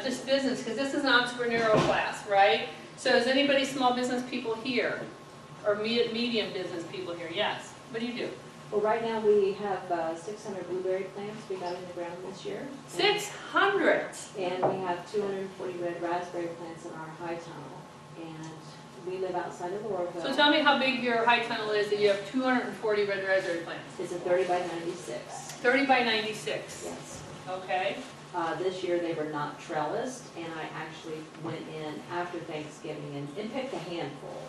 Just business, because this is an entrepreneurial class, right? So is anybody small business people here? Or medium business people here? Yes. What do you do? Well, right now we have 600 blueberry plants we got in the ground this year. 600! And we have 240 red raspberry plants in our high tunnel. And we live outside of Laurelville. So tell me how big your high tunnel is that you have 240 red raspberry plants. It's a 30 by 96. 30 by 96? Yes. Okay. This year they were not trellised, and I actually went in after Thanksgiving and picked a handful,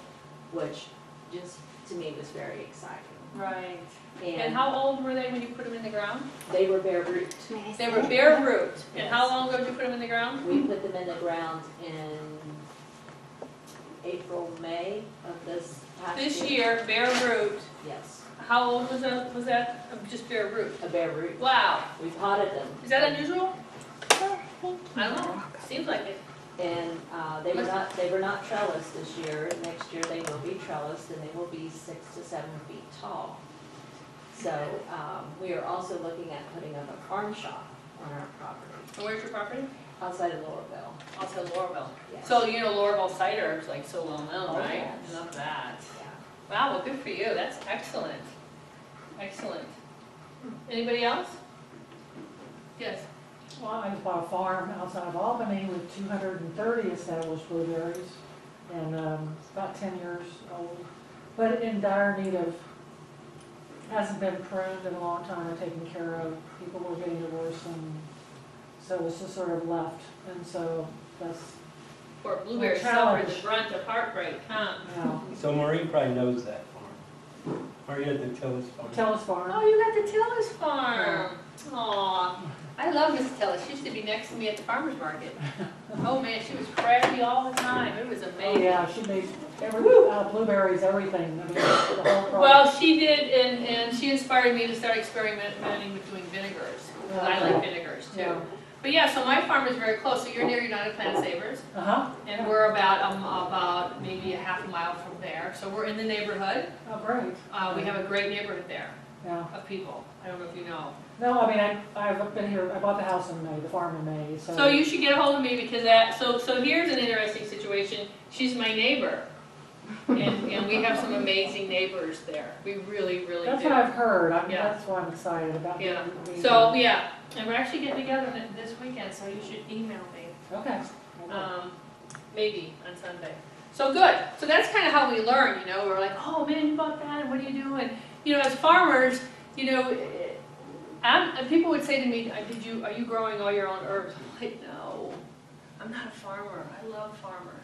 which just to me was very exciting. Right. And how old were they when you put them in the ground? They were bare root. They were bare root. And Yes. how long ago did you put them in the ground? We put them in the ground in April, May of this past year. This year, bare root. Yes, How old was that? Was that just bare root? a bare root. Wow. We potted them. Is that unusual? I don't know. Seems like it. And they were not trellised this year. Next year they will be trellised, and they will be 6 to 7 feet tall. So we are also looking at putting up a farm shop on our property, And where's your property? outside of Laurelville. Also Laurelville. Yes. So you know Laurelville cider is like so well known, Oh, right? yes. Love that. Yeah. Wow, well good for you. That's excellent. Excellent. Anybody else? Yes. Well, I just bought a farm outside of Albany with 230 established blueberries and about 10 years old, but in dire need of, hasn't been pruned in a long time or taken care of. People were getting divorced, and so it's just sort of left. And so that's, Poor blueberry challenge. suffered the brunt of heartbreak, huh? you know, So Marie probably knows that farm. Or you had the Tillis farm. Tellis Farm. Oh, you got the Tillis farm. Aw, I love Miss Tillis. She used to be next to me at the farmer's market. Oh man, she was crabby all the time. It was Oh, amazing. yeah, she made blueberries, everything. I mean, the whole product. Well, she did, and she inspired me to start experimenting with doing vinegars. 'Cause I like vinegars too. Yeah. But yeah, so my farm is very close. So you're near United Plant Savers, Uh-huh. and we're about maybe a half a mile from there. So we're in the neighborhood. Oh, great. We have a great neighborhood there Yeah. of people. I don't know if you know. No, I mean, I've been here, I bought the house in May, the farm in May, so. So you should get a hold of me because so here's an interesting situation. She's my neighbor. And we have some amazing neighbors there. We really, really That's do. what I've heard. Yeah. That's why I'm excited about Yeah. being. So, yeah, and we're actually getting together this weekend, so you should email me. Okay. Maybe on Sunday. So good. So that's kind of how we learn, you know. We're like, oh man, you bought that, and what do you do? And you know, as farmers, you know, and people would say to me, are you growing all your own herbs? I'm like, no, I'm not a farmer. I love farmers.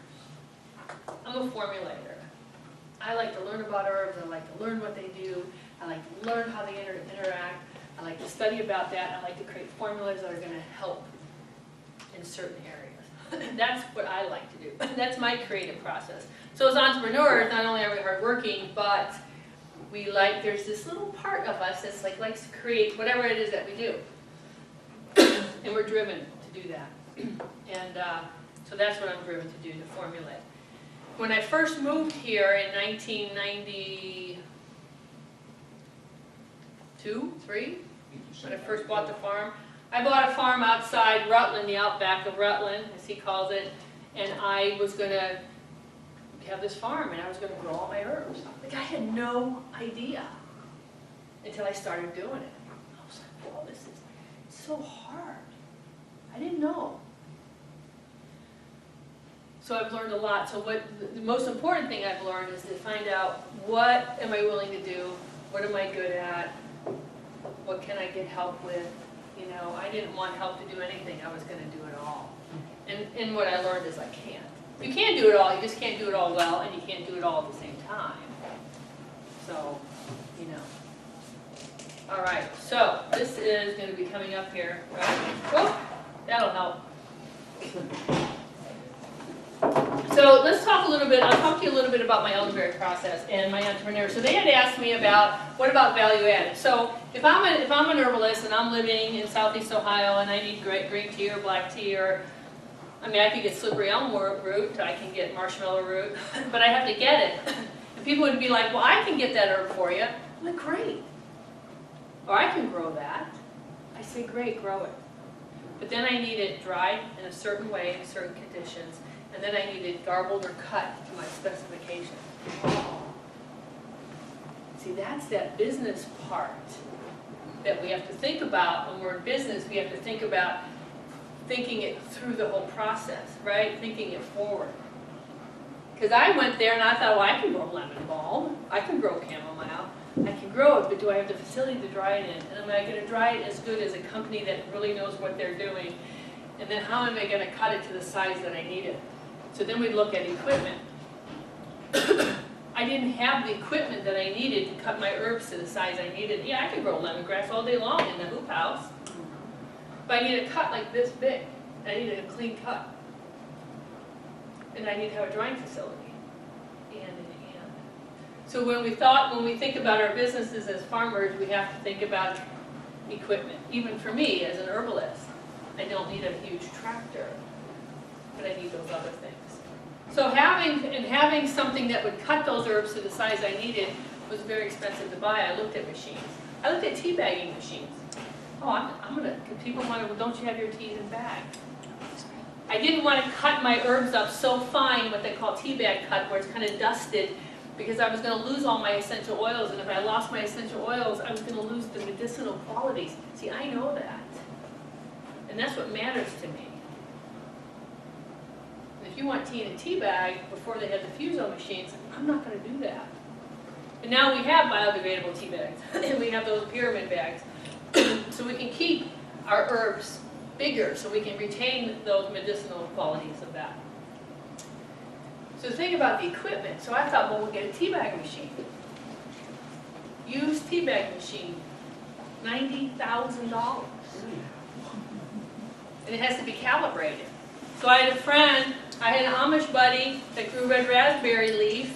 I'm a formulator. I like to learn about herbs. I like to learn what they do. I like to learn how they interact. I like to study about that. I like to create formulas that are going to help in certain areas. That's what I like to do. That's my creative process. So as entrepreneurs, not only are we hardworking, but there's this little part of us that's likes to create whatever it is that we do. And we're driven to do that. And so that's what I'm driven to do, to formulate. When I first moved here in 1992, 3, when I first bought the farm, I bought a farm outside Rutland, the outback of Rutland, as he calls it, and I was going to have this farm, and I was going to grow all my herbs. Like, I had no idea until I started doing it. I was like, whoa, this is so hard. I didn't know. So I've learned a lot. So the most important thing I've learned is to find out, what am I willing to do? What am I good at? What can I get help with? You know, I didn't want help to do anything. I was going to do it all. And what I learned is I can't. You can't do it all. You just can't do it all well, and you can't do it all at the same time. So, you know. All right. So this is going to be coming up here, right? Oh, that'll help. So let's talk a little bit, I'll talk to you a little bit about my elderberry process and my entrepreneurs. So they had asked me about, what about value added? So if I'm an herbalist and I'm living in Southeast Ohio and I need green tea or black tea, or, I mean, I could get slippery elm root, I can get marshmallow root, but I have to get it. And people would be like, well, I can get that herb for you. I'm like, great. Or I can grow that. I say, great, grow it. But then I need it dried in a certain way, in certain conditions, and then I need it garbled or cut to my specifications. See, that's that business part that we have to think about when we're in business. We have to think about thinking it through the whole process, right? Thinking it forward. Because I went there and I thought, well, I can grow lemon balm, I can grow chamomile, I can grow it, but do I have the facility to dry it in? And am I going to dry it as good as a company that really knows what they're doing? And then how am I going to cut it to the size that I need it? So then we look at equipment. I didn't have the equipment that I needed to cut my herbs to the size I needed. Yeah, I could grow lemongrass all day long in the hoop house, but I need a cut like this big. I needed a clean cut. And I need to have a drying facility. And. So when we think about our businesses as farmers, we have to think about equipment. Even for me, as an herbalist, I don't need a huge tractor, but I need those other things. So having something that would cut those herbs to the size I needed was very expensive to buy. I looked at machines. I looked at tea bagging machines. Oh, people want to, well, don't you have your teas in bags? I didn't want to cut my herbs up so fine, what they call tea bag cut, where it's kind of dusted, because I was going to lose all my essential oils, and if I lost my essential oils, I was going to lose the medicinal qualities. See, I know that, and that's what matters to me. And if you want tea in a tea bag before they had the Fuso machines, I'm not going to do that. And now we have biodegradable tea bags, and we have those pyramid bags, so we can keep our herbs bigger, so we can retain those medicinal qualities of that. So think about the equipment. So I thought, well, we'll get a tea bag machine. Used tea bag machine, $90,000. And it has to be calibrated. So I had a friend, I had an Amish buddy that grew red raspberry leaf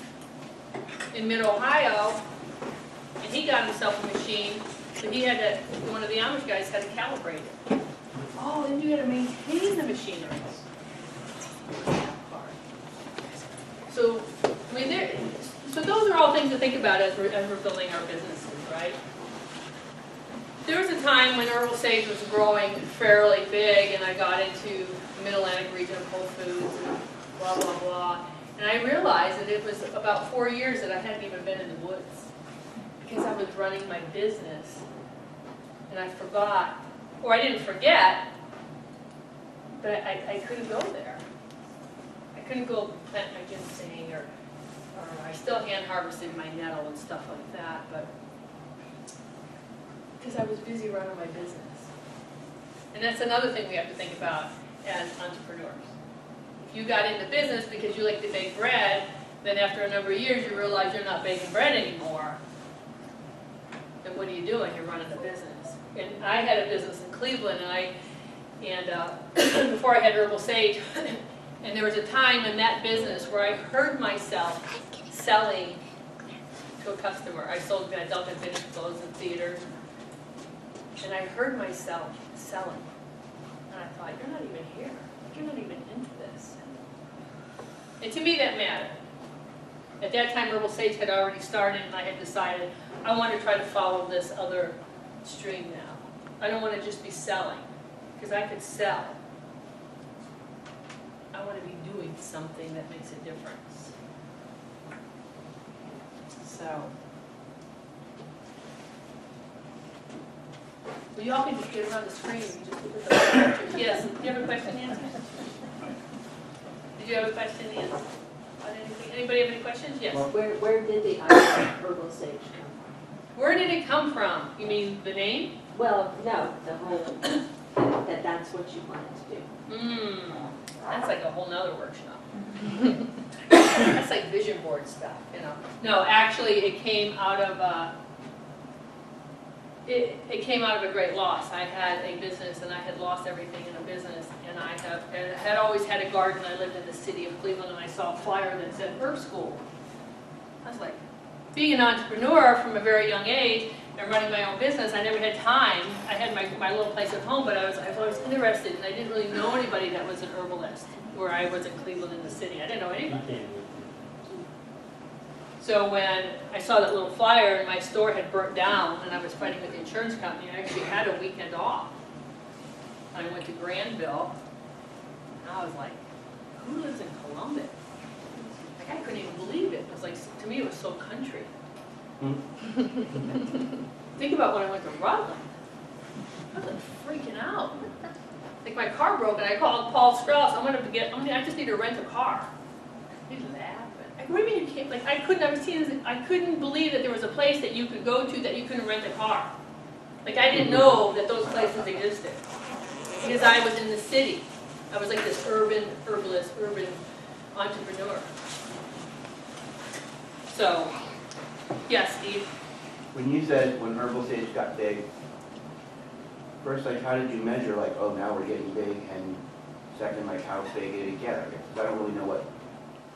in mid-Ohio, and he got himself a machine, but he had to, one of the Amish guys had to calibrate it. Oh, then you had to maintain the machinery. So, I mean, so those are all things to think about as we're building our businesses, right? There was a time when herbal sage was growing fairly big, and I got into the Mid-Atlantic region of Whole Foods and blah, blah, blah. And I realized that it was about 4 years that I hadn't even been in the woods because I was running my business, and I forgot, or I didn't forget, but I couldn't go there. I couldn't go plant my ginseng, or I still hand harvested my nettle and stuff like that, but because I was busy running my business. And that's another thing we have to think about as entrepreneurs. If you got into business because you like to bake bread, then after a number of years you realize you're not baking bread anymore, then what are you doing? You're running a business. And I had a business in Cleveland, and before I had Herbal Sage, and there was a time in that business where I heard myself selling to a customer. I sold adult and finished clothes in theaters, and I heard myself selling. And I thought, you're not even here. You're not even into this. And to me, that mattered. At that time, Herbal Sage had already started, and I had decided I want to try to follow this other stream now. I don't want to just be selling, because I could sell. I want to be doing something that makes a difference. So, well, y'all can just get around the screen and just look at the pictures. Yes, do you have a question, Nancy? Did you have a question, Nancy? On anything? Anybody have any questions? Yes. Well, where did the idea of Herbal Sage come from? Where did it come from? You mean the name? Well, no, the whole, that's what you wanted to do. That's like a whole nother workshop. That's like vision board stuff, you know. No, actually, it came out of it came out of a great loss. I had a business, and I had lost everything in a business, and I had always had a garden. I lived in the city of Cleveland, and I saw a flyer that said herb school. I was like, being an entrepreneur from a very young age and running my own business, I never had time. I had my little place at home, but I was always interested, and I didn't really know anybody that was an herbalist where I was in Cleveland in the city. I didn't know anybody. So when I saw that little flyer and my store had burnt down and I was fighting with the insurance company, I actually had a weekend off. and I went to Granville, and I was like, who lives in Columbus? Like, I couldn't even believe it. It was like, to me, it was so country. Think about when I went to Rutland. I was like freaking out. Like my car broke and I called Paul Strauss. I just need to rent a car. He's laughing. Like, what do you mean you can't? Like, I couldn't believe that there was a place that you could go to that you couldn't rent a car. Like, I didn't know that those places existed. Because I was in the city. I was like this urban herbalist, urban entrepreneur. So, yes, Steve? When you said when herbal sage got big, first, like, how did you measure, like, oh, now we're getting big, and second, like, how big did it get? I don't really know what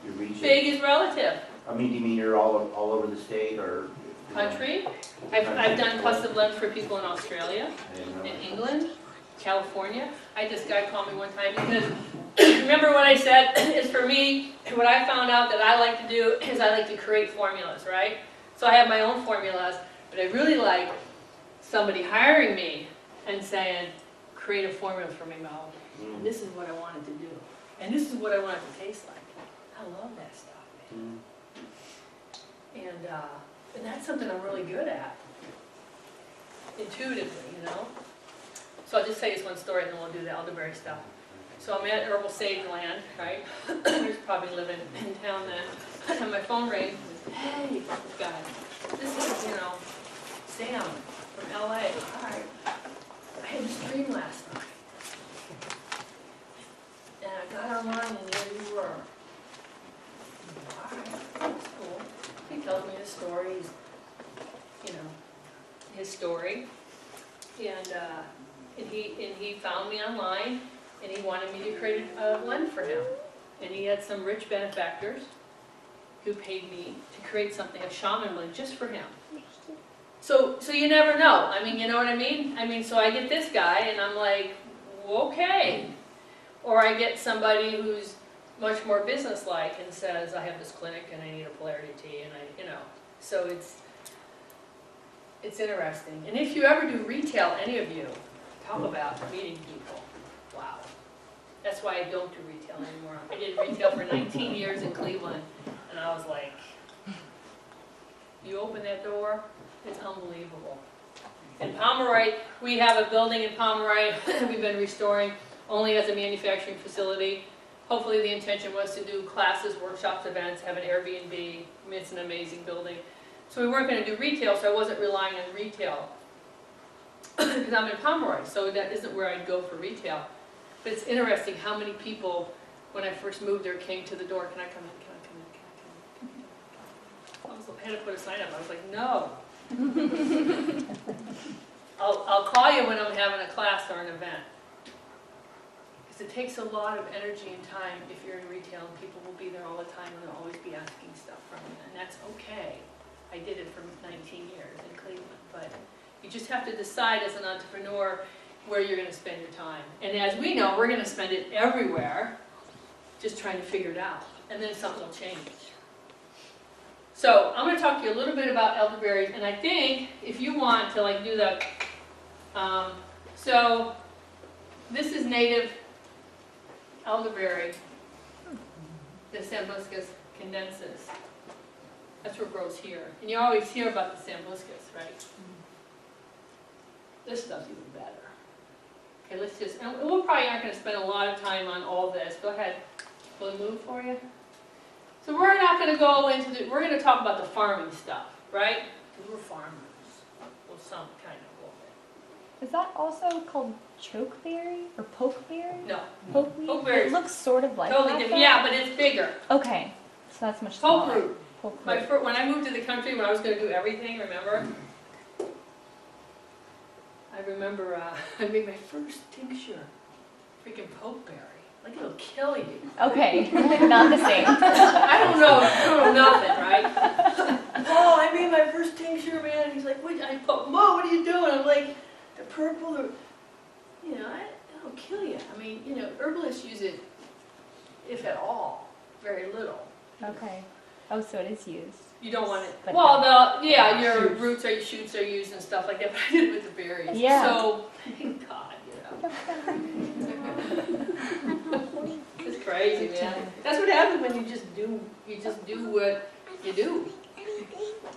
you're reaching. Big is relative. I mean, do you mean you're all over the state, or? Country. I've done custom blends for people in Australia, I didn't know. in England, California. I had this guy call me one time because, remember what I said is for me, what I found out that I like to do is I like to create formulas, right? So I have my own formulas, but I really like somebody hiring me and saying, create a formula for me, Mel. And this is what I wanted to do. And this is what I want it to taste like. I love that stuff, man. And that's something I'm really good at. Intuitively, you know? So I'll just tell you this one story and then we'll do the elderberry stuff. So I'm at Herbal Sage Land, right? I was probably living in town then. And my phone rang. Hey, guy. This is, Sam from LA. All right. I had this dream last night. And I got online and there you were. All right, that's cool. He tells me his story, his story. And he found me online and he wanted me to create a blend for him. And he had some rich benefactors who paid me to create something, a shaman blend, just for him. So you never know. I mean, you know what I mean? So I get this guy and I'm like, okay. Or I get somebody who's much more businesslike and says, I have this clinic and I need a polarity tea and so it's interesting. And if you ever do retail, any of you, talk about meeting people. Wow. That's why I don't do retail anymore. I did retail for 19 years in Cleveland and I was like, you open that door, it's unbelievable. In Pomeroy, we have a building in Pomeroy we've been restoring only as a manufacturing facility. Hopefully the intention was to do classes, workshops, events, have an Airbnb. I mean, it's an amazing building. So we weren't going to do retail, so I wasn't relying on retail. Because I'm in Pomeroy, so that isn't where I'd go for retail. But it's interesting how many people, when I first moved there, came to the door, can I come in, can I come in, can I come in? I had to put a sign up, I was like, no. I'll call you when I'm having a class or an event. It takes a lot of energy and time if you're in retail and people will be there all the time and they'll always be asking stuff from you. And that's okay. I did it for 19 years in Cleveland. But you just have to decide as an entrepreneur where you're going to spend your time. And as we know, we're going to spend it everywhere just trying to figure it out. And then something will change. So I'm going to talk to you a little bit about elderberries. And I think if you want to do that, so this is native elderberry, the Sambucus condensus. That's what grows here. And you always hear about the Sambucus, right? This stuff's even better. Okay, let's just, and we probably aren't going to spend a lot of time on all this. Go ahead. Will it move for you? So we're not going to go into we're going to talk about the farming stuff, right? Because we're farmers. Well, some kind of a little bit. Is that also called chokeberry or pokeberry? No. Pokeberry? Pokeberry. It looks sort of like Totally that, different. though? Yeah, but it's bigger. Okay, so that's much smaller. Poke root. Poke My root. when I moved to the country, when I was going to do everything, remember? I remember I made my first tincture. Freaking pokeberry. Like it'll kill you. Okay, not the same. I don't know nothing, right? Oh, I made my first tincture, man. He's like, what? Mo, what are you doing? I'm like, the purple, it'll kill you. I mean, herbalists use it, if at all, very little. Okay. Oh, so it is used. You don't want it. But Well, your roots shoots are used and stuff like that, but I did it with the berries. Yeah. So, thank God, crazy, man. That's what happens when you just do what you do. You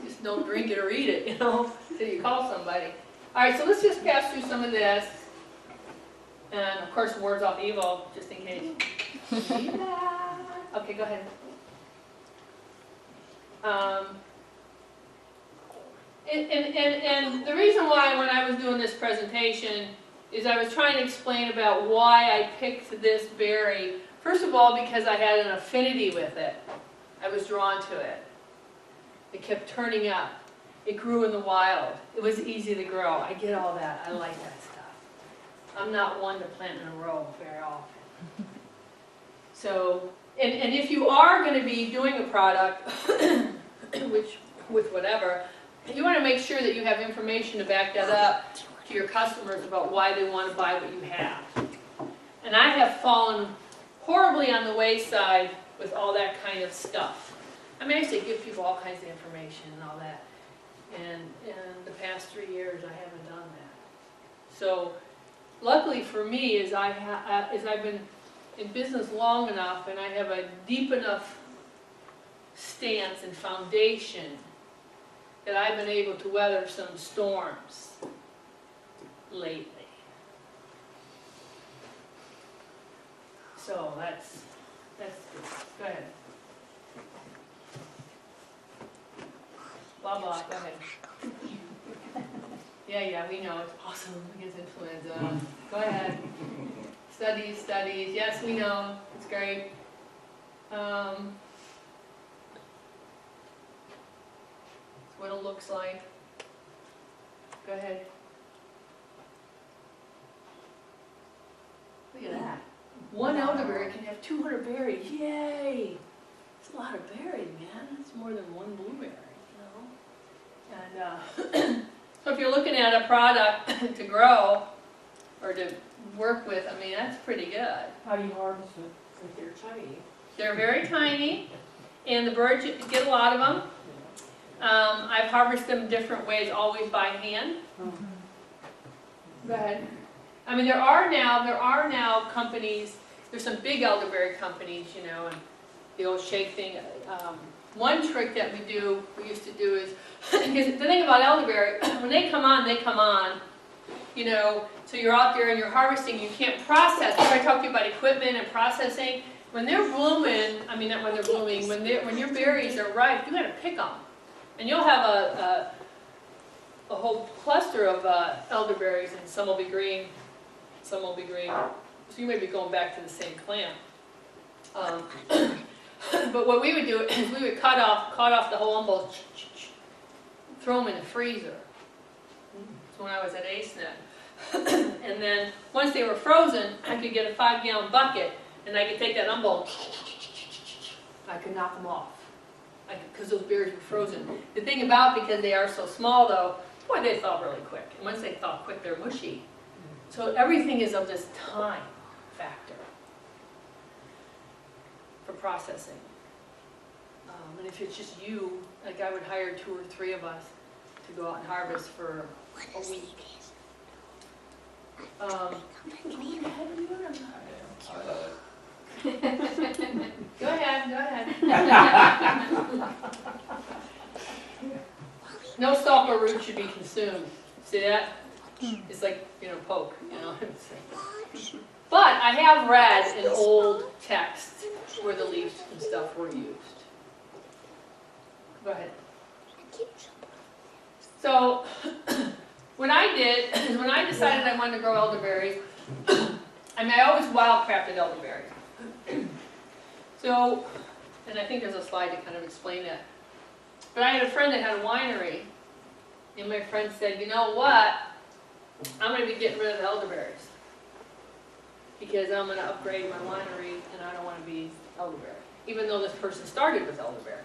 just don't drink it or eat it, you know, until you call somebody. All right, so let's just pass through some of this. And of course, words off evil, just in case. Okay, go ahead. And the reason why when I was doing this presentation is I was trying to explain about why I picked this berry. First of all, because I had an affinity with it. I was drawn to it. It kept turning up. It grew in the wild. It was easy to grow. I get all that. I like that stuff. I'm not one to plant in a row very often. So, and if you are going to be doing a product, with whatever, you want to make sure that you have information to back that up to your customers about why they want to buy what you have. And I have fallen horribly on the wayside with all that kind of stuff. I mean, I used to give people all kinds of information and all that. And in the past 3 years, I haven't done that. So, luckily for me, is I've been in business long enough, and I have a deep enough stance and foundation that I've been able to weather some storms lately. So that's good. Go ahead. Blah, blah, go ahead. Yeah, we know, it's awesome against influenza. Go ahead. Studies, yes, we know, it's great. That's what it looks like. Go ahead. Look at that. One elderberry can have 200 berries, yay! It's a lot of berries, man. It's more than one blueberry. And so if you're looking at a product to grow or to work with, I mean, that's pretty good. How do you harvest it? If they're tiny. They're very tiny, and the birds, you get a lot of them. I've harvested them different ways, always by hand. Go ahead. I mean, there are now companies, there's some big elderberry companies, you know, and the old shake thing. One trick that we used to do is, because the thing about elderberry, when they come on, you know, so you're out there and you're harvesting, you can't process. If I talk to you about equipment and processing, when they're blooming, I mean not when they're blooming, when your berries are ripe, you gotta pick them. And you'll have a whole cluster of elderberries, and some will be green, some will be green. So you may be going back to the same plant. But what we would do is we would cut off the whole umbels, throw them in the freezer. So when I was at ACENET. And then once they were frozen, I could get a 5-gallon bucket, and I could take that umbel, I could knock them off. Because those berries were frozen. The thing about, because they are so small though, boy, they thaw really quick. And once they thaw quick, they're mushy. So everything is of this time factor for processing. And if it's just you, like I would hire 2 or 3 of us to go out and harvest for a week. Go ahead. No stalk or root should be consumed. See that? It's like, you know, poke, you know. But I have read in old texts where the leaves and stuff were used. Go ahead. So, what I did is when I decided I wanted to grow elderberries, I mean, I always wildcrafted elderberries. So, and I think there's a slide to kind of explain that. But I had a friend that had a winery, and my friend said, you know what? I'm going to be getting rid of the elderberries because I'm going to upgrade my winery, and I don't want to be elderberry, even though this person started with elderberry.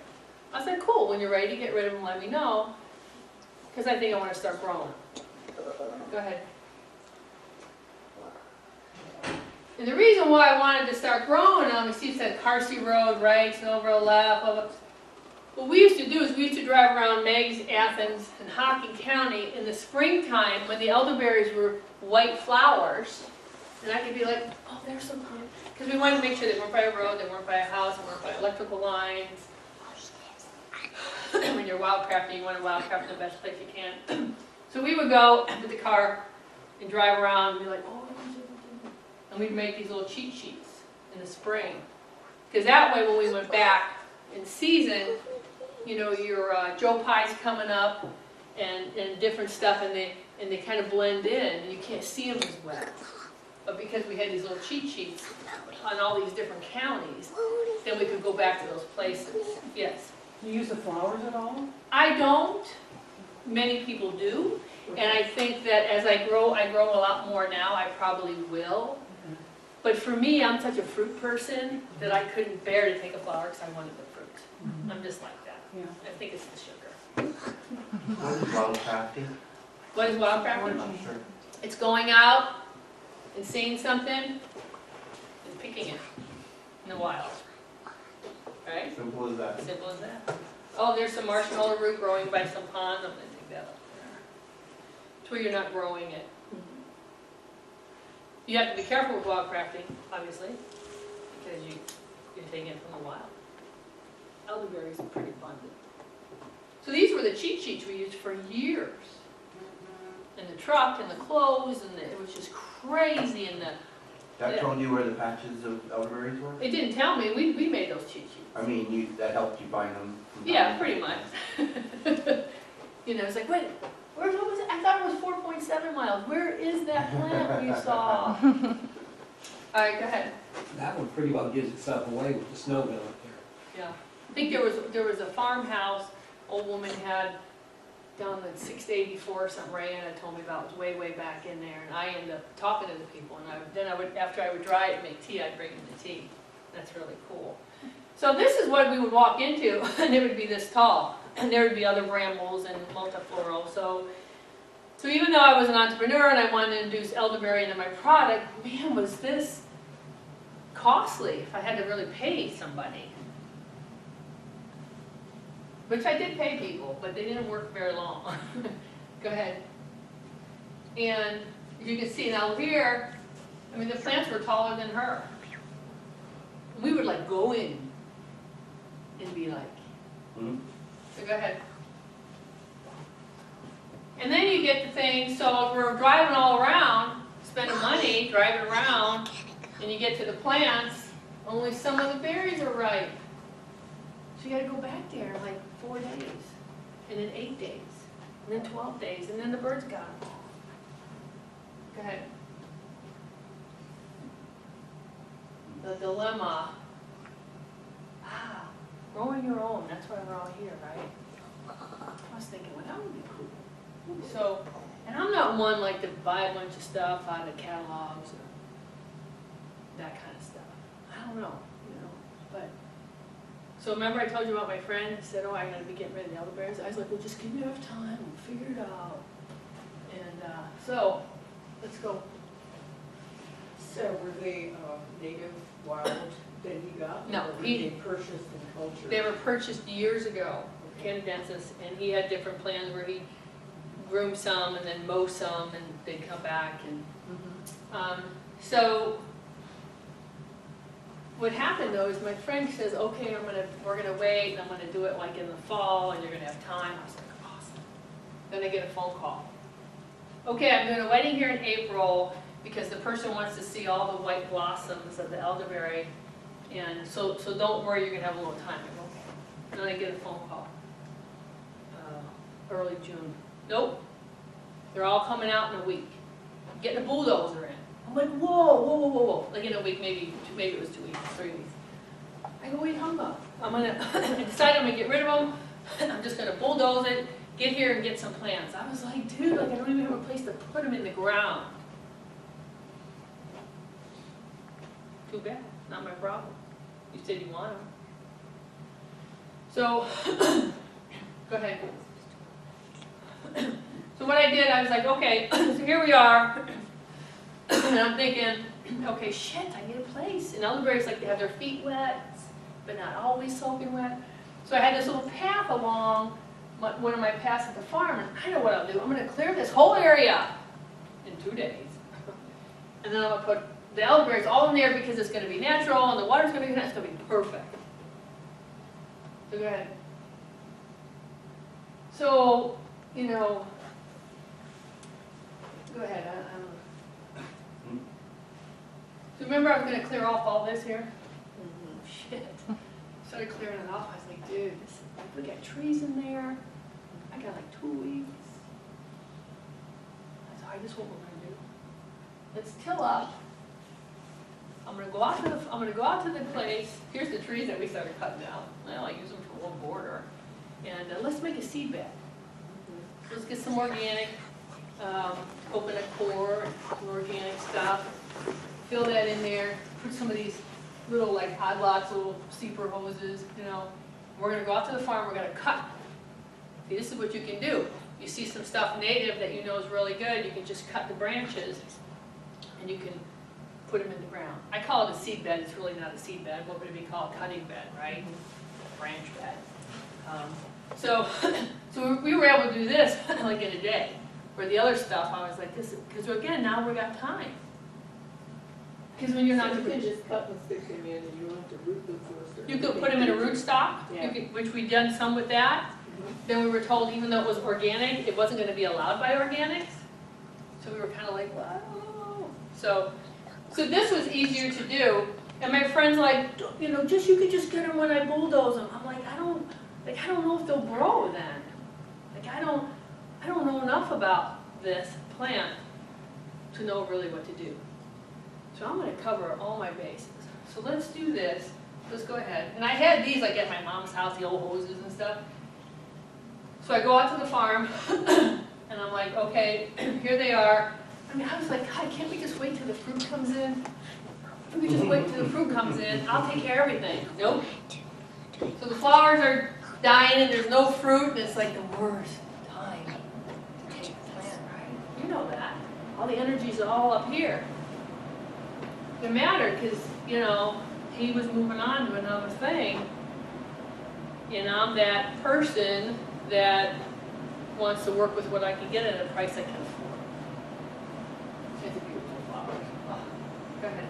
I said, cool, when you're ready to get rid of them, let me know, because I think I want to start growing. Go ahead. And the reason why I wanted to start growing them, you see it said Carsey Road, right, Snowboro left, blah, blah. What we used to do is we used to drive around Meigs, Athens, and Hocking County in the springtime when the elderberries were white flowers, And I could be like, oh, there's some plants. Because we wanted to make sure they weren't by a road, they weren't by a house, they weren't by electrical lines. When you're wildcrafting, you want to wildcraft in the best place you can. So we would go with the car and drive around and be like, oh, and we'd make these little cheat sheets in the spring. Because that way when we went back in season, you know, your Joe Pie's coming up and different stuff, and they kind of blend in, and you can't see them as well. But because we had these little cheat sheets on all these different counties, then we could go back to those places. Yes? Do you use the flowers at all? I don't. Many people do. And I think that as I grow a lot more now, I probably will. But for me, I'm such a fruit person that I couldn't bear to take a flower because I wanted the fruit. I'm just like that. Yeah. I think it's the sugar. What is wildcrafting? What is wildcrafting? I'm not sure. It's going out and seeing something and picking it in the wild. Right? Simple as that. Simple as that. Oh, there's some marshmallow root growing by some pond. I'm going to take that up there. It's where you're not growing it. You have to be careful with wildcrafting, obviously, because you're taking it from the wild. Elderberries are pretty abundant. So these were the cheat sheets we used for years. And the truck and the clothes, and it was just crazy. And That told you where the patches of elderberries were? it didn't tell me. We made those cheat sheets. I mean, that helped you find them? Yeah, pretty much. You know, it's like, wait, what was it? I thought it was 4.7 miles. Where is that plant we saw? All right, go ahead. That one pretty well gives itself away with the snow mill up there. Yeah. I think there was a farmhouse old woman had down the 684 or something Rayanna told me about. It was way, way back in there. And I ended up talking to the people. And then I would, after I would dry it and make tea, I'd bring them the tea. That's really cool. So this is what we would walk into, and it would be this tall. And there would be other brambles and multifloral. So even though I was an entrepreneur and I wanted to introduce elderberry into my product, man, was this costly if I had to really pay somebody. Which I did pay people, but they didn't work very long. Go ahead. And you can see now here, I mean, the plants were taller than her. We would like go in and be like, so go ahead. And then you get the thing, so if we're driving all around, spending money, driving around, and you get to the plants, only some of the berries are ripe. So you gotta go back there in like 4 days, and then 8 days, and then 12 days, and then the birds got them. Go ahead. The dilemma. Growing your own, that's why we're all here, right? I was thinking, well, that would be cool. So, and I'm not one like to buy a bunch of stuff out of catalogs or that kind of stuff. I don't know, but. So remember I told you about my friend who said, oh, I'm going to be getting rid of the elderberries? I was like, well, just give me enough time, we'll figure it out. And so, let's go. So were they native wild that he got? No, or were he- they purchased and cultured? They were purchased years ago, canadensis, and he had different plans where he groom some and then mow some and they'd come back. And so what happened though is my friend says, okay, we're gonna wait and I'm gonna do it like in the fall and you're gonna have time. I was like, awesome. Then I get a phone call. Okay, I'm doing a wedding here in April because the person wants to see all the white blossoms of the elderberry. And so don't worry, you're gonna have a little time. I'm okay. And then I get a phone call. Early June. Nope. They're all coming out in a week. Getting a bulldozer in. I'm like, whoa. Like in a week, maybe it was 2 weeks, 3 weeks. I go, wait, hung up. I decided I'm gonna get rid of them. I'm just gonna bulldoze it, get here and get some plants. I was like, dude, like I don't even have a place to put them in the ground. Too bad, not my problem. You said you want them. So, go ahead. So what I did, I was like, okay, so here we are. And I'm thinking, okay, shit, I need a place. And elderberries like to have their feet wet, but not always soaking wet. So I had this little path along one of my paths at the farm, and I know what I'll do. I'm going to clear this whole area in 2 days. And then I'm gonna put the elderberries all in there because it's gonna be natural and the water's gonna be, it's gonna be perfect. So go ahead. So, you know, go ahead, I don't know. So remember I was gonna clear off all this here? Shit. Started clearing it off, I was like, dude, this, we got trees in there. I got like 2 weeks. I said, this is what we're gonna do. Let's till up. I'm gonna go out to the place. Here's the trees that we started cutting down. Well, I use them for one border. And let's make a seed bed. Let's get some organic, open a core, some organic stuff. Fill that in there. Put some of these little like odd lots, little seeper hoses, you know. We're gonna go out to the farm, we're gonna cut. See, this is what you can do. You see some stuff native that you know is really good, you can just cut the branches and you can put them in the ground. I call it a seed bed, it's really not a seed bed. What would it be called? Cutting bed, right? Branch bed. So we were able to do this like in a day. Where the other stuff, I was like, this, because again, now we got time. Because when you're not, You can just cut and stick them in and you don't have to root them first. you could put them in a rootstock, Yeah. which we've done some with that. Then we were told even though it was organic, it wasn't going to be allowed by organics. So we were kind of like, well, I don't know. So this was easier to do. And my friend's like, you know, you could just get them when I bulldoze them. I'm like, I don't know if they'll grow then. Like I don't know enough about this plant to know really what to do. So I'm going to cover all my bases. So let's do this. Let's go ahead. And I had these like at my mom's house, the old hoses and stuff. So I go out to the farm and I'm like, okay, here they are. I mean, I was like, God, can't we just wait till the fruit comes in? Can we just wait till the fruit comes in? I'll take care of everything. Nope. So the flowers are dying and there's no fruit and it's like the worst time to take a plant, right? You know that. All the energy's all up here. It mattered because, you know, he was moving on to another thing. And I'm that person that wants to work with what I can get at a price I can afford. It's a beautiful flower. Oh, go ahead.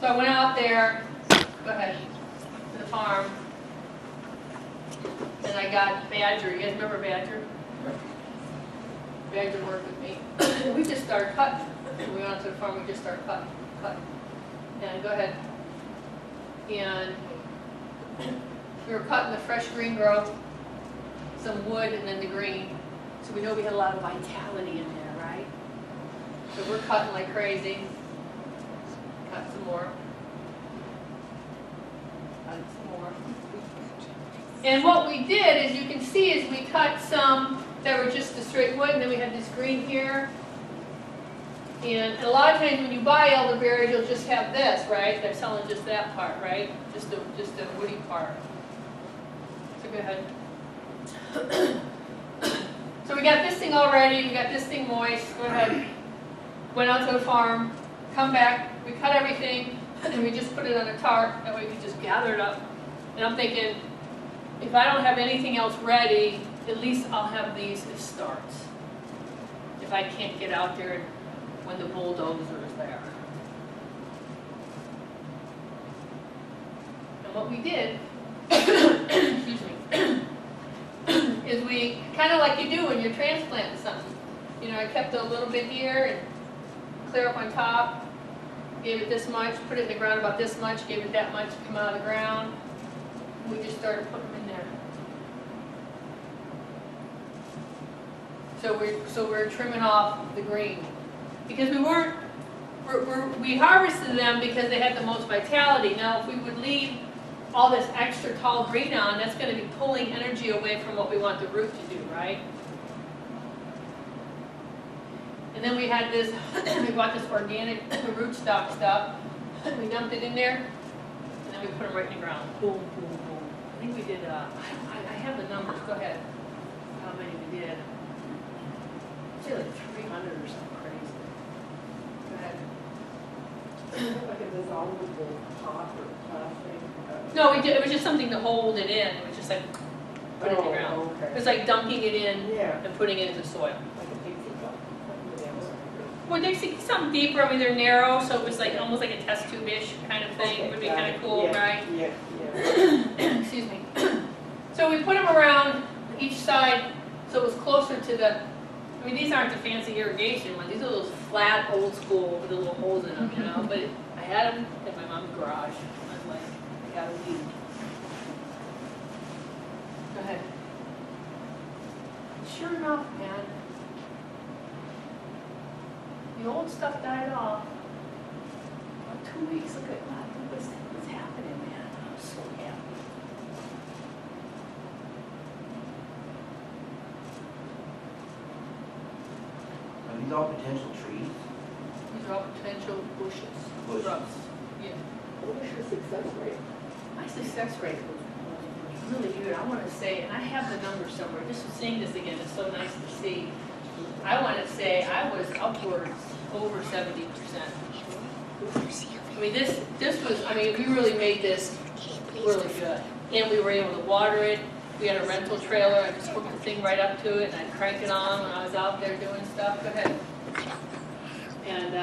So I went out there, go ahead, to the farm, and I got Badger. You guys remember Badger? Badger worked with me. And we just started cutting. We went out to the farm, we just started cutting. And go ahead. And we were cutting the fresh green growth, some wood, and then the green. So we know we had a lot of vitality in there, right? So we're cutting like crazy. Cut some more. Cut some more. And what we did, as you can see, is we cut some that were just the straight wood, and then we had this green here. And a lot of times when you buy elderberries, you'll just have this, right? They're selling just that part, right? Just the woody part. So go ahead. So we got this thing all ready, we got this thing moist. Go ahead. Went out to the farm, come back, we cut everything, and we just put it on a tarp. That way we can just gather it up. And I'm thinking, if I don't have anything else ready, at least I'll have these as starts. If I can't get out there when the bulldozer is there. And what we did, excuse me, is we, kind of like you do when you're transplanting something. You know, I kept a little bit here and clear up on top, gave it this much, put it in the ground about this much, gave it that much to come out of the ground. And we just started putting them in there. So we're trimming off the green. Because we harvested them because they had the most vitality. Now, if we would leave all this extra tall green on, that's going to be pulling energy away from what we want the root to do, right? And then we had this, we bought this organic rootstock stuff. We dumped it in there, and then we put them right in the ground. Boom, boom, boom. I think we did, I have the numbers, go ahead. How many we did. I'd say like 300 or something crazy. Go ahead. Like a dissolvable pot or plastic? No, we did, it was just something to hold it in. It was just like, put it in the ground. Okay. It was like dunking it in Yeah. and putting it into soil. Like a pizza cup. Well, they see something deeper, I mean, they're narrow, so it was like, almost like a test tube-ish kind of thing, Okay, would be got kind it. of cool, Yeah, right? Yeah. Excuse me. So we put them around each side, so it was closer to the, I mean, these aren't the fancy irrigation ones, these are those flat, old school with the little holes in them, you know, but I had them in my mom's garage, I was like, I got a weed. Go ahead. Sure enough, man, the old stuff died off. About 2 weeks, look at what's happening, man. I'm so happy. Are these all potential trees? These are all potential bushes, Bushes. shrubs. Yeah. What was your success rate? My success rate was really good. I want to say, and I have the number somewhere, just seeing this again is so nice to see. I want to say I was upwards over 70%. I mean, this was, I mean, we really made this really good. And we were able to water it. We had a rental trailer. I just hooked the thing right up to it and I'd crank it on when I was out there doing stuff. Go ahead. And,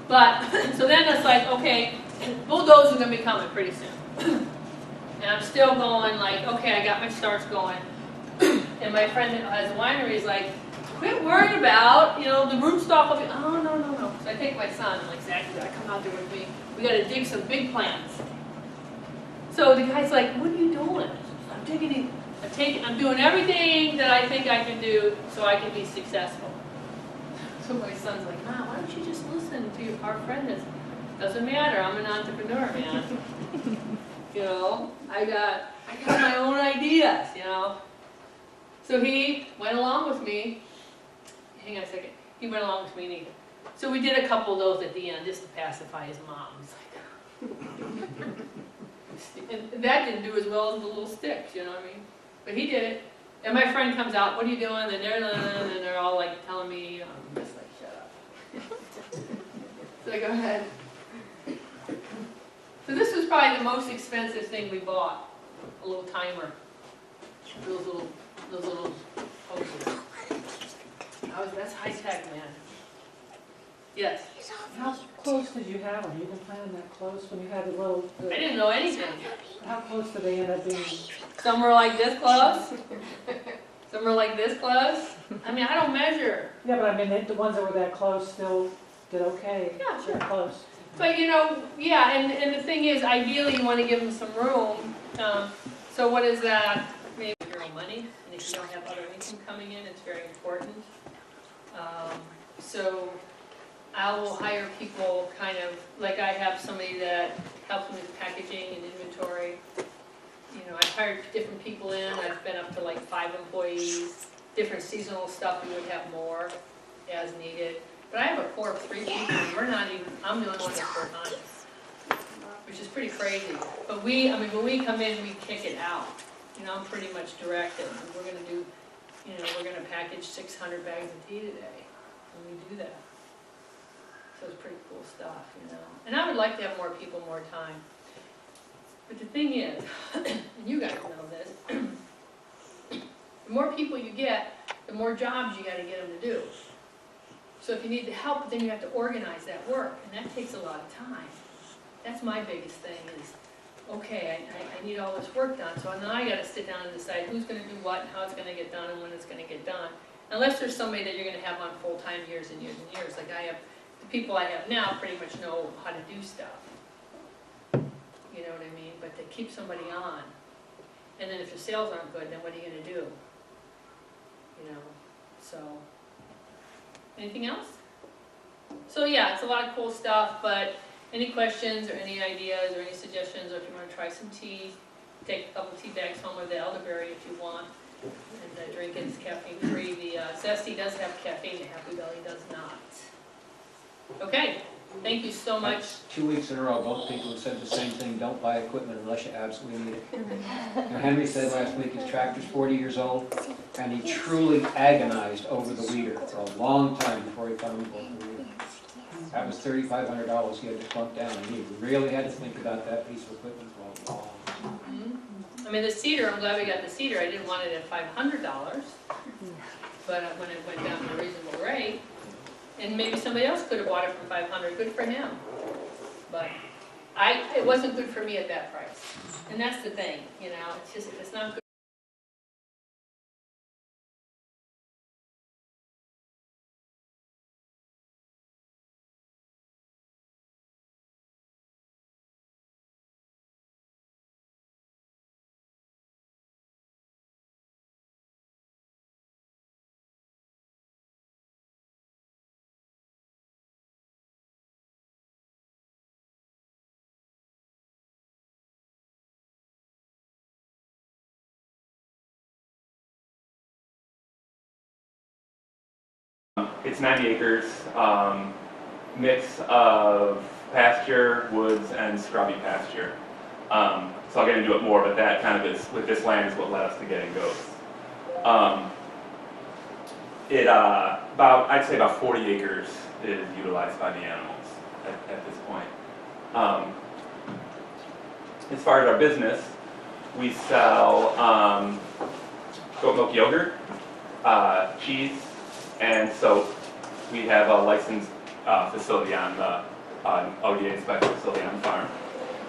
but, so then it's like, okay, bulldozers are going to be coming pretty soon. And I'm still going like, okay, I got my starts going. And my friend that has a winery is like, quit worrying about, you know, the rootstock will be, oh, no, no, no. So I take my son, I'm like, Zach, you gotta come out there with me. We gotta dig some big plants. So the guy's like, what are you doing? I'm digging, I'm doing everything that I think I can do so I can be successful. So my son's like, Mom, why don't you just listen to our friend? Doesn't matter, I'm an entrepreneur, man. You know, I got my own ideas, you know. So he went along with me. Hang on a second. He went along with me, and so we did a couple of those at the end just to pacify his mom. He's like, and that didn't do as well as the little sticks, you know what I mean? But he did it. And my friend comes out, what are you doing? And they're all like telling me, I'm just like, shut up. So I go ahead. So this was probably the most expensive thing we bought. A little timer. Those little posters. That's high tech, man. Yes. How close did you have them? You didn't plan them that close when you had the little, I didn't know anything. how close did they end up being? Some were like this close. Some were like this close. I mean, I don't measure. Yeah, but I mean, the ones that were that close still did okay. Yeah, sure. They're close. But you know, yeah, and the thing is, ideally you want to give them some room. So what is that? Maybe your own money, and if you don't have other income coming in, it's very important. So I will hire people kind of, like I have somebody that helps me with packaging and inventory. You know, I've hired different people in, I've been up to like 5 employees, different seasonal stuff, we would have more as needed. But I have a core of 3 people, and I'm the only one that's full-time, which is pretty crazy. But I mean, when we come in, we kick it out. You know, I'm pretty much directed. And we're gonna do, you know, we're gonna package 600 bags of tea today, and we do that. So it's pretty cool stuff, you know. And I would like to have more people, more time. But the thing is, and you guys know this, the more people you get, the more jobs you gotta get them to do. So if you need the help, then you have to organize that work, and that takes a lot of time. That's my biggest thing is, okay, I need all this work done, so now I gotta sit down and decide who's gonna do what, and how it's gonna get done, and when it's gonna get done. Unless there's somebody that you're gonna have on full-time years and years and years, like I have, the people I have now pretty much know how to do stuff. You know what I mean? But to keep somebody on, and then if your sales aren't good, then what are you gonna do? You know, so. Anything else? So yeah, it's a lot of cool stuff, but any questions or any ideas or any suggestions, or if you want to try some tea, take a couple tea bags home, or the elderberry if you want, and drink it. It's caffeine free. The Zesty does have caffeine, the Happy Belly does not. Okay, thank you so much. 2 weeks in a row, both people have said the same thing, don't buy equipment unless you absolutely need it. Now, Henry said last week his tractor's 40 years old, and he truly agonized over the weeder for a long time before he finally bought the weeder. That was $3,500 he had to plunk down, and he really had to think about that piece of equipment for a long time. I mean, the cedar, I'm glad we got the cedar. I didn't want it at $500, but when it went down to a reasonable rate, And maybe somebody else could have bought it for 500, good for him. But it wasn't good for me at that price. And that's the thing, you know, it's not good. It's 90 acres, mix of pasture, woods, and scrubby pasture. So I'll get into it more, but that kind of is, with this land, is what led us to getting goats. I'd say about 40 acres is utilized by the animals at this point. As far as our business, we sell goat milk yogurt, cheese, and soap. We have a licensed facility on the ODA inspection facility on the farm.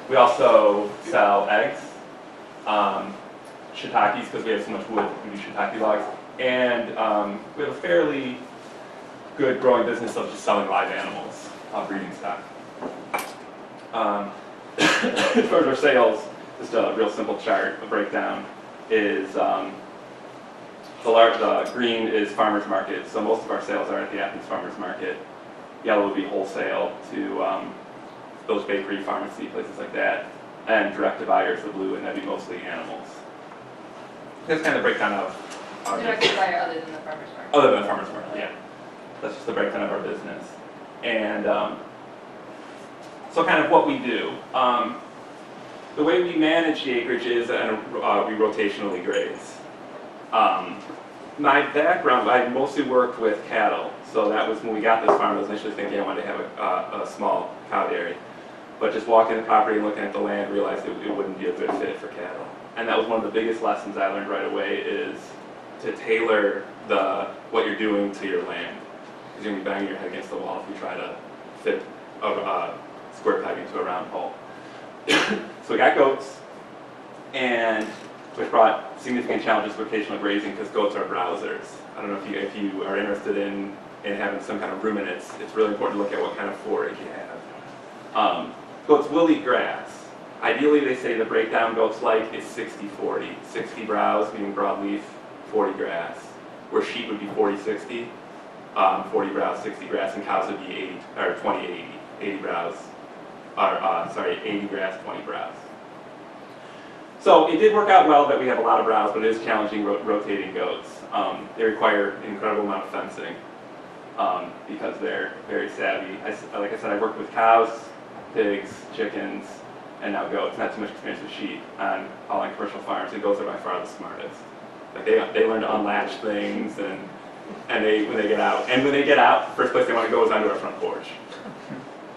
We also sell eggs, shiitakes, because we have so much wood, we do shiitake logs, and we have a fairly good growing business of just selling live animals, breeding stock. As far as our sales, just a real simple chart, a breakdown, is the green is farmers market, so most of our sales are at the Athens farmers market. Yellow would be wholesale to those bakery, pharmacy, places like that, and direct to buyers, the blue, and that'd be mostly animals. That's kind of the breakdown of our Direct to buyer other than the farmer's market. other than farmers market, yeah. That's just the breakdown of our business. And so kind of what we do. The way we manage the acreage is we rotationally graze. My background, I mostly worked with cattle, so that was when we got this farm. I was initially thinking I wanted to have a small cow dairy, but just walking the property and looking at the land, realized it wouldn't be a good fit for cattle. And that was one of the biggest lessons I learned right away, is to tailor what you're doing to your land, because you're gonna be banging your head against the wall if you try to fit a square peg into a round hole. So we got goats, and which brought significant challenges with rotational grazing, because goats are browsers. I don't know if you are interested in having some kind of ruminants, it's really important to look at what kind of forage you have. Goats will eat grass. Ideally, they say the breakdown goats like is 60-40. 60 browse, meaning broadleaf, 40 grass. Where sheep would be 40-60, 40 browse, 60 grass, and cows would be 20-80. 80 browse, 80 grass, 20 browse. So it did work out well that we have a lot of browse, but it is challenging rotating goats. They require an incredible amount of fencing because they're very savvy. Like I said, I worked with cows, pigs, chickens, and now goats. Not too much experience with sheep on commercial farms, and goats are by far the smartest. Like they learn to unlatch things, and when they get out, first place they want to go is onto our front porch.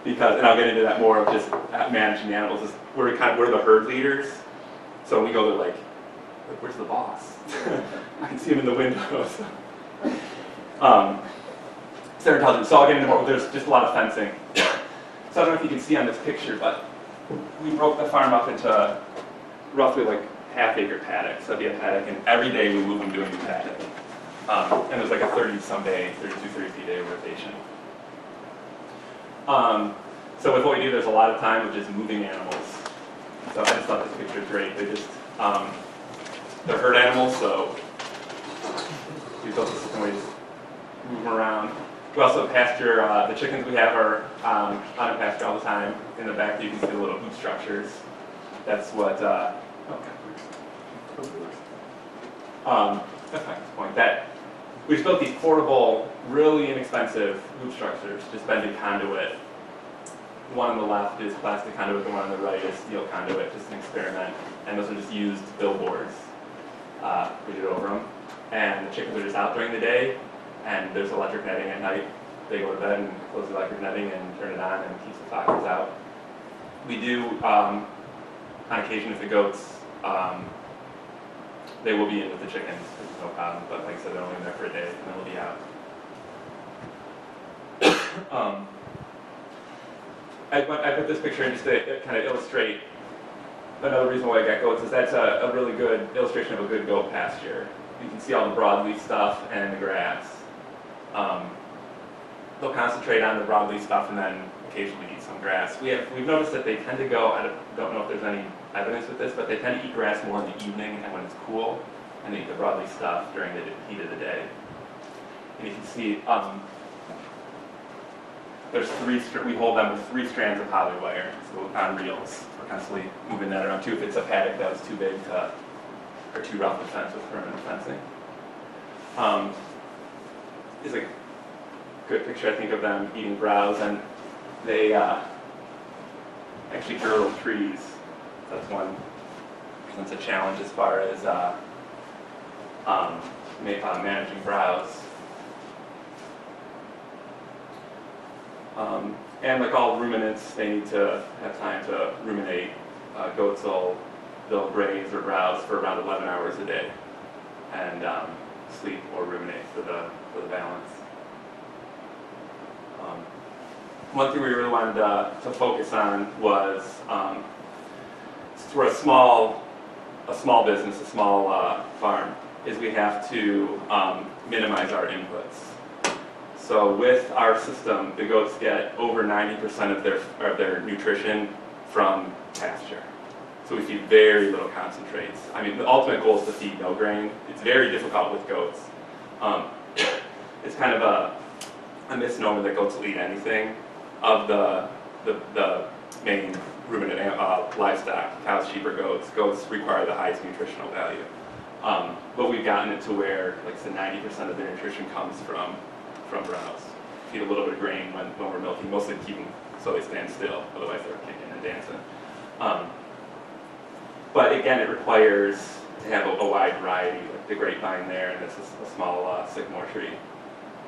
Because, and I'll get into that more of just managing the animals. We're the herd leaders. So when we go, they're like, where's the boss? I can see him in the windows. So they're intelligent. So I'll get into more, there's just a lot of fencing. So I don't know if you can see on this picture, but we broke the farm up into roughly like half-acre paddocks. So it'd be a paddock, and every day we move them to a new paddock. And there's like a 30-some day, 32-33 day rotation. So with what we do, there's a lot of time of just moving animals. So I just thought this picture is great. They're herd animals, so we built a system where we just move them around. We also pasture, the chickens we have are on a pasture all the time. In the back you can see the little hoop structures. That's what, that's my point. We just built these portable, really inexpensive hoop structures, just bending conduit. One on the left is plastic conduit, the one on the right is steel conduit, just an experiment. And those are just used billboards. We did over them. And the chickens are just out during the day, and there's electric netting at night. They go to bed and close the electric netting and turn it on, and keeps the foxes out. We do, on occasion, if the goats, they will be in with the chickens, there's no problem. But like I said, they're only in there for a day, and then they'll be out. I put this picture in just to kind of illustrate another reason why I got goats is that's a really good illustration of a good goat pasture. You can see all the broadleaf stuff and the grass. They'll concentrate on the broadleaf stuff and then occasionally eat some grass. We've noticed that they tend to go, I don't know if there's any evidence with this, but they tend to eat grass more in the evening and when it's cool, and they eat the broadleaf stuff during the heat of the day. And you can see there's we hold them with 3 strands of poly wire, so on reels. We're constantly moving that around too if it's a paddock that was too big to, or too rough to fence with permanent fencing. It's a good picture, I think, of them eating browse, and they actually girdle trees. That's one, that's a challenge as far as managing browse. And like all ruminants, they need to have time to ruminate. Goats they'll graze or browse for around 11 hours a day, and sleep or ruminate for the balance. One thing we really wanted to focus on was for a small business, a small farm, is we have to minimize our inputs. So with our system, the goats get over 90% of their nutrition from pasture. So we feed very little concentrates. I mean, the ultimate goal is to feed no grain. It's very difficult with goats. It's kind of a misnomer that goats will eat anything. Of the main ruminant livestock, cows, sheep, or goats require the highest nutritional value. But we've gotten it to where, like I said, 90% of their nutrition comes from browse. Feed a little bit of grain when we're milking, mostly keep them so they stand still, otherwise they're kicking and dancing. But again, it requires to have a wide variety, like the grapevine there, and this is a small sycamore tree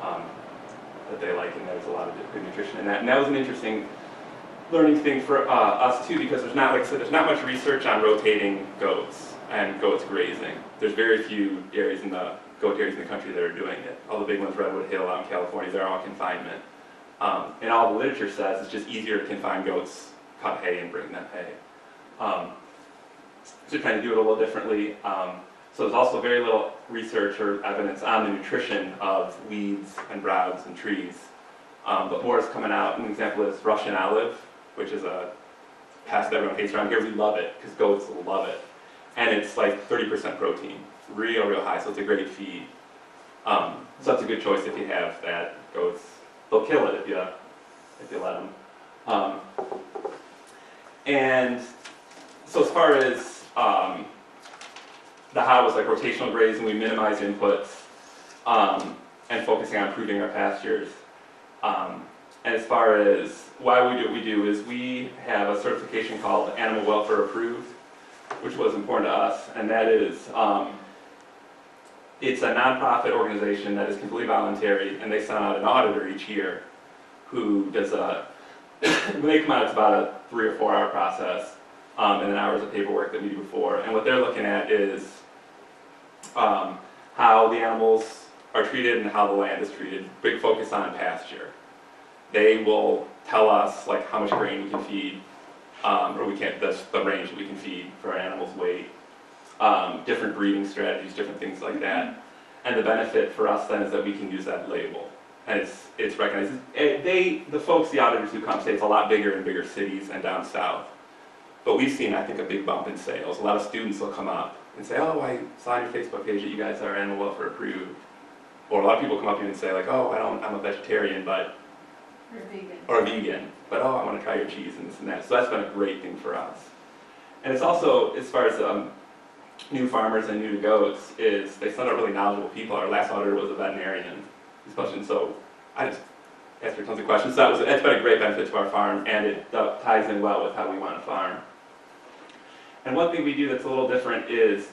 that they like, and there's a lot of good nutrition in that. And that was an interesting learning thing for us too, because there's not, like I said, there's not much research on rotating goats and goats grazing. There's very few areas in the goat areas in the country that are doing it. All the big ones, Redwood Hill out in California, they're all confinement. And all the literature says it's just easier to confine goats, cut hay, and bring them hay. So trying to do it a little differently. So there's also very little research or evidence on the nutrition of weeds and browse and trees. But more is coming out. An example is Russian olive, which is a pest that everyone hates around here. We love it because goats love it. And it's like 30% protein, real high, so it's a great feed. So that's a good choice if you have that. Goats, they'll kill it if you let them. And so as far as the how was like rotational grazing, we minimize inputs and focusing on improving our pastures. And as far as why we do what we do is we have a certification called Animal Welfare Approved, which was important to us, and that is it's a nonprofit organization that is completely voluntary, and they send out an auditor each year who does when they come out, it's about a 3 or 4 hour process, and then hours of paperwork that we do before. And what they're looking at is how the animals are treated and how the land is treated. Big focus on pasture. They will tell us like how much grain we can feed, or we can't, that's the range that we can feed for our animals' weight, different breeding strategies, different things like that. And the benefit for us then is that we can use that label. And it's recognized. The folks, the auditors who come say it's a lot bigger in bigger cities and down south. But we've seen, I think, a big bump in sales. A lot of students will come up and say, oh, I saw on your Facebook page that you guys are Animal Welfare Approved. Or a lot of people come up to you and say, like, oh, I'm a vegetarian, but... Or a vegan. But, oh, I want to try your cheese and this and that. So that's been a great thing for us. And it's also, as far as new farmers and new to goats, is they send out really knowledgeable people. Our last auditor was a veterinarian. So I just asked her tons of questions. So that's been a great benefit to our farm, and it ties in well with how we want to farm. And one thing we do that's a little different is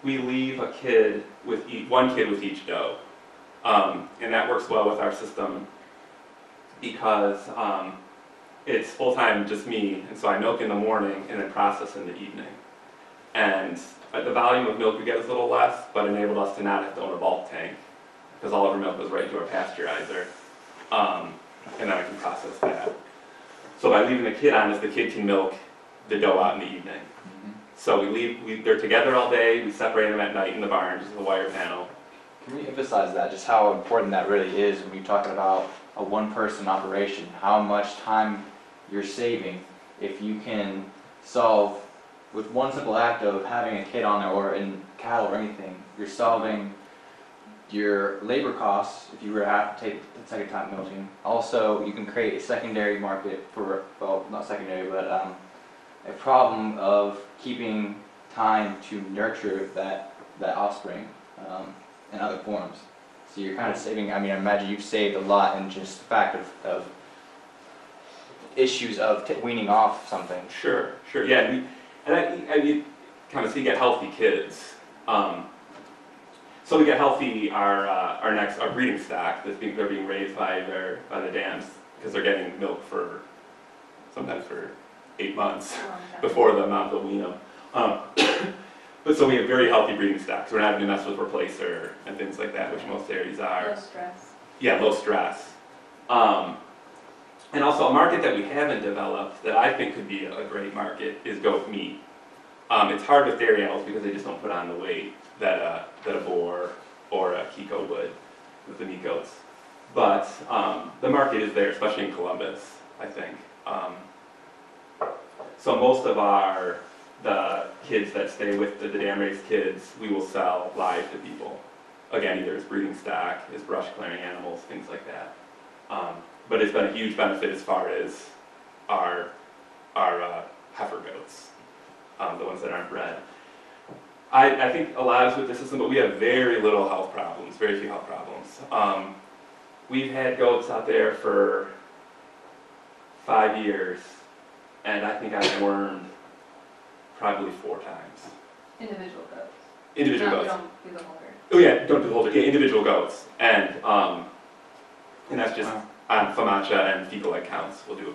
we leave a kid with one kid with each doe. And that works well with our system because it's full-time just me, and so I milk in the morning and then process in the evening. And the volume of milk we get is a little less, but enabled us to not have to own a bulk tank because all of our milk goes right to our pasteurizer. and then I can process that. So by leaving the kid on, is the kid can milk the dough out in the evening. So they're together all day, we separate them at night in the barn, just with a wire panel. Can we emphasize that, just how important that really is when you're talking about a one-person operation, how much time you're saving if you can solve, with one simple act of having a kid on there or in cattle or anything, you're solving your labor costs if you were to have to take the second time milking. Also, you can create a secondary market for, well, not secondary, but a problem of keeping time to nurture that offspring in other forms. So you're kind of saving, I mean, I imagine you've saved a lot in just the fact of issues of weaning off something. Sure, yeah, and kind of so you get healthy kids. So we get healthy our breeding stock they're being raised by the dams, because they're getting milk for sometimes for 8 months before the moms will wean them. But so we have very healthy breeding stocks. We're not having to mess with replacer and things like that, which most dairies are. Low stress. Yeah, low stress. And also a market that we haven't developed that I think could be a great market is goat meat. It's hard with dairy animals because they just don't put on the weight that a boar or a Kiko would with the meat goats. But the market is there, especially in Columbus, I think. So most of the kids that stay with the dam raised kids, we will sell live to people. Again, either as breeding stock, as brush clearing animals, things like that. But it's been a huge benefit as far as our heifer goats, the ones that aren't bred. I think a lot is with the system, but we have very little health problems, very few health problems. We've had goats out there for 5 years, and I think I've wormed probably 4 times. Individual goats. Individual No, goats. we don't do the holder. Oh yeah, don't do the holder. Yeah, individual goats, and that's just on FAMACHA and fecal egg counts. We'll do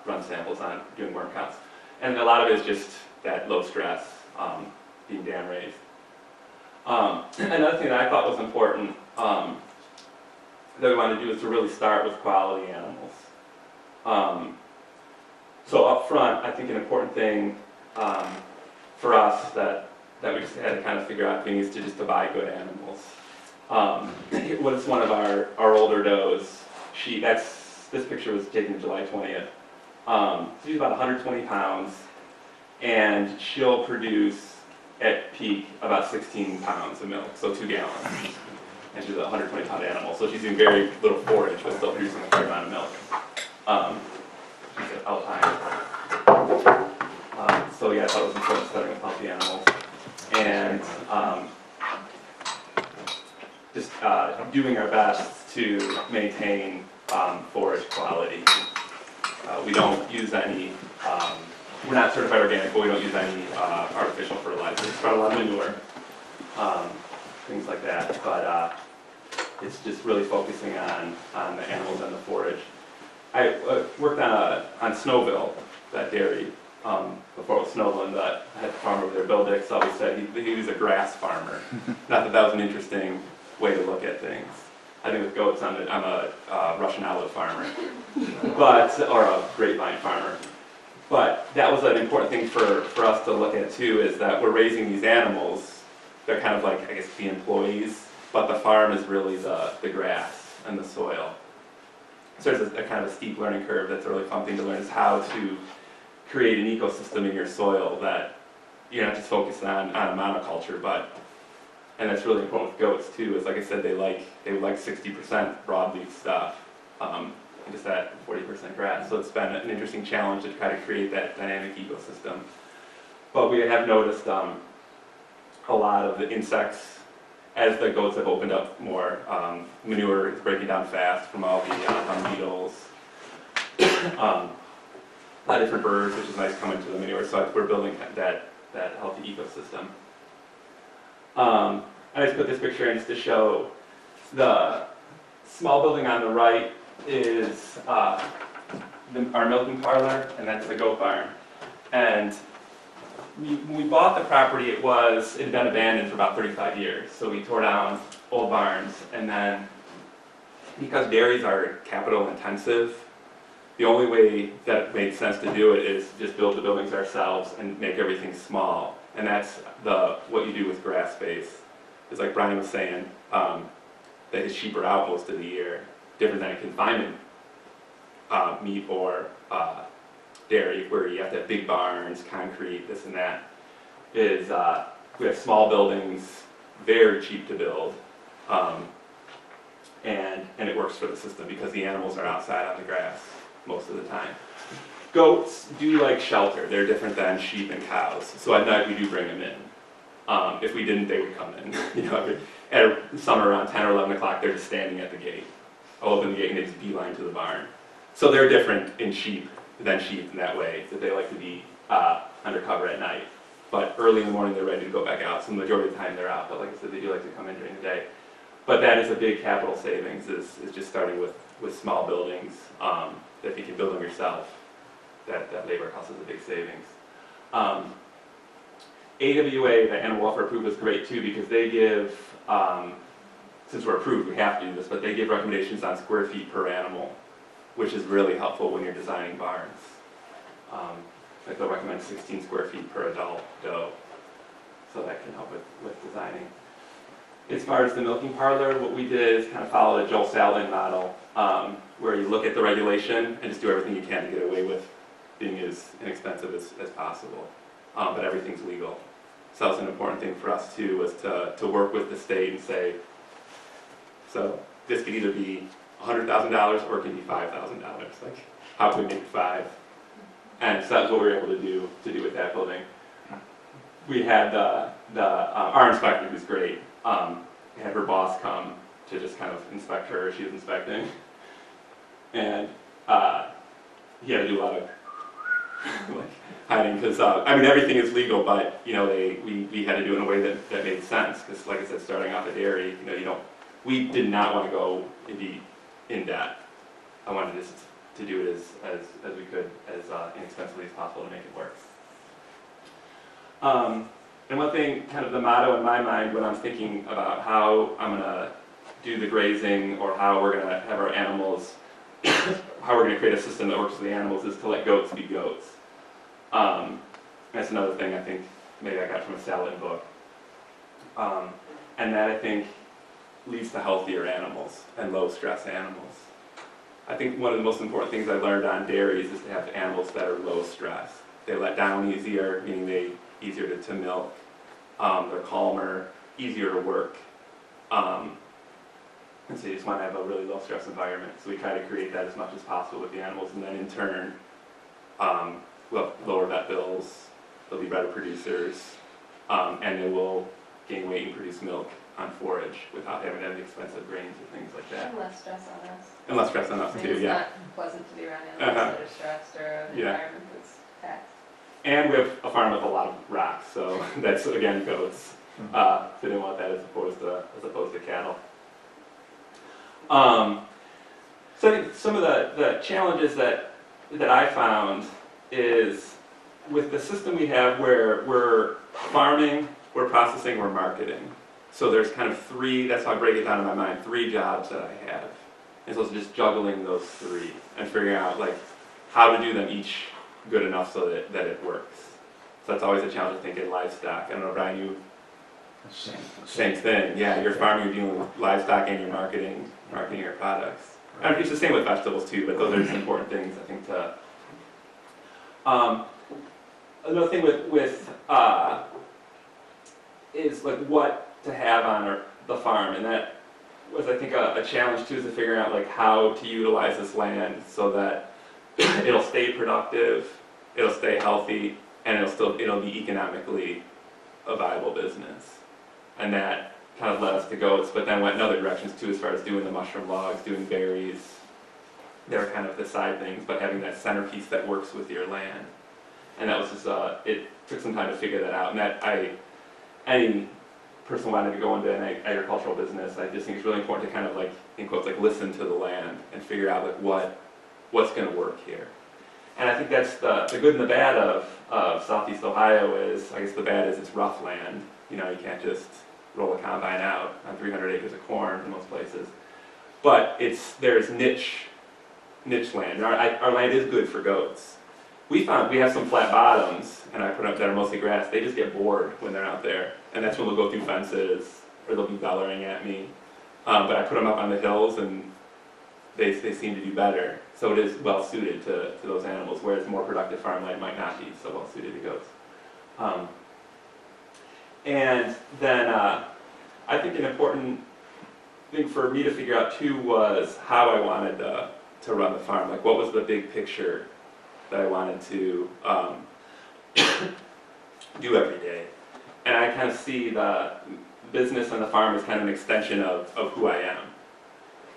run samples on doing worm counts, and a lot of it is just that low stress, being dam raised. Another thing that I thought was important that we wanted to do is to really start with quality animals. So up front, I think an important thing for us that we just had to kind of figure out is to buy good animals. It was one of our older does. This picture was taken July 20th. She's about 120 pounds, and she'll produce at peak about 16 pounds of milk, so 2 gallons. And she's a 120-pound animal, so she's doing very little forage, but still producing a fair amount of milk. She's an alpine. So yeah, I thought it was important starting with healthy animals. And just doing our best to maintain forage quality. We don't use any, we're not certified organic, but we don't use any artificial fertilizers. It's got a lot of manure, things like that. But it's just really focusing on the animals and the forage. I worked on Snowville, that dairy, before it was Snowland, that I had a farmer over there, Bill Dix, always said he was a grass farmer. Not that was an interesting way to look at things. I think with goats, I'm a Russian olive farmer, or a grapevine farmer. But that was an important thing for us to look at too, is that we're raising these animals. They're kind of like, I guess, the employees, but the farm is really the grass and the soil. So there's a kind of a steep learning curve that's a really fun thing to learn, is how to create an ecosystem in your soil that you're not just focused on a monoculture, and that's really important with goats too, is like I said, they like 60% broadleaf stuff, and just that 40% grass. So it's been an interesting challenge to try to create that dynamic ecosystem. But we have noticed a lot of the insects, as the goats have opened up more, manure is breaking down fast from all the dung beetles. A lot of different birds, which is nice coming to the manure, so we're building that healthy ecosystem. I just put this picture in just to show the small building on the right is our milking parlor, and that's the goat barn. And when we bought the property, it had been abandoned for about 35 years. So we tore down old barns, and then because dairies are capital intensive, the only way that made sense to do it is just build the buildings ourselves and make everything small. And that's what you do with grass space. It's like Brian was saying, that his sheep are out most of the year, different than a confinement meat or dairy, where you have to have big barns, concrete, this and that. Is we have small buildings, very cheap to build, and it works for the system because the animals are outside on the grass most of the time. Goats do like shelter. They're different than sheep and cows. So at night we do bring them in. If we didn't, they would come in. At summer around 10 or 11 o'clock, they're just standing at the gate. I'll open the gate and they just beeline to the barn. So they're different in sheep than sheep in that way, that they like to be undercover at night. But early in the morning, they're ready to go back out. So the majority of the time they're out, but like I said, they do like to come in during the day. But that is a big capital savings, is just starting with small buildings, that if you can build them yourself, that labor cost is a big savings. AWA, the Animal Welfare Approved, is great too, because they give, since we're approved, we have to do this, but they give recommendations on square feet per animal, which is really helpful when you're designing barns. Like they'll recommend 16 square feet per adult doe, so that can help with designing. As far as the milking parlor, what we did is kind of follow the Joel Salatin model, where you look at the regulation and just do everything you can to get away with being as inexpensive as possible, but everything's legal. So that was an important thing for us too, was to work with the state and say, so this could either be $100,000 or it can be $5,000. Like, how can we make it 5? And so that's what we were able to do with that building. We had our inspector, who's great, had her boss come to just kind of inspect her as she was inspecting. And he had to do a lot of like hiding, because I mean, everything is legal, but we had to do it in a way that made sense, because like I said, starting off a dairy, we did not want to go in debt. I wanted just to do it as we could, as inexpensively as possible to make it work. And one thing, kind of the motto in my mind when I'm thinking about how I'm going to do the grazing, or how we're going to have our animals, how we're going to create a system that works for the animals, is to let goats be goats. That's another thing I think maybe I got from a Salatin book. And that, I think, leads to healthier animals and low stress animals. I think one of the most important things I learned on dairies is to have animals that are low stress. They let down easier, meaning they easier to milk. They're calmer, easier to work. And so you just want to have a really low stress environment. So we try to create that as much as possible with the animals, and then in turn, we'll lower vet bills, they'll be better producers, and they will gain weight and produce milk on forage without having any expensive grains or things like that. And less stress on us. And less stress on us too, It's yeah. not pleasant to be around animals that are stressed, or an environment that's taxed. And we have a farm with a lot of rocks, so that's, again, goats. So we didn't want that as opposed to cattle. So I think some of the challenges that I found is with the system we have, where we're farming, we're processing, we're marketing. So there's kind of 3, that's how I break it down in my mind, 3 jobs that I have. And so it's just juggling those 3 and figuring out like how to do them each good enough so that it works. So that's always a challenge, I think, in livestock. I don't know, Brian, you? Same thing, yeah. You're farming, you're dealing with livestock, and you're marketing your products. I mean, it's the same with vegetables too, but those are just important things, I think, to... Another thing with is like what to have on the farm, and that was, I think, a challenge too, is to figure out like how to utilize this land so that it'll stay productive, it'll stay healthy, and it'll be economically a viable business. And that kind of led us to goats, but then went in other directions too, as far as doing the mushroom logs, doing berries. They're kind of the side things, but having that centerpiece that works with your land. And that was just, it took some time to figure that out. And that any person wanted to go into an agricultural business, I just think it's really important to kind of like, in quotes, like listen to the land and figure out like what's going to work here. And I think that's the good and the bad of Southeast Ohio is, I guess the bad is it's rough land. You can't just roll a combine out on 300 acres of corn in most places. but there's niche land. Our land is good for goats. We found we have some flat bottoms, and I put up that are mostly grass. They just get bored when they're out there, and that's when they'll go through fences or they'll be bellowing at me. But I put them up on the hills, and they seem to do better. So it is well suited to those animals, whereas more productive farmland might not be so well suited to goats. And then I think an important thing for me to figure out too was how I wanted to run the farm. Like, what was the big picture that I wanted to do every day? And I kind of see the business and the farm as kind of an extension of who I am.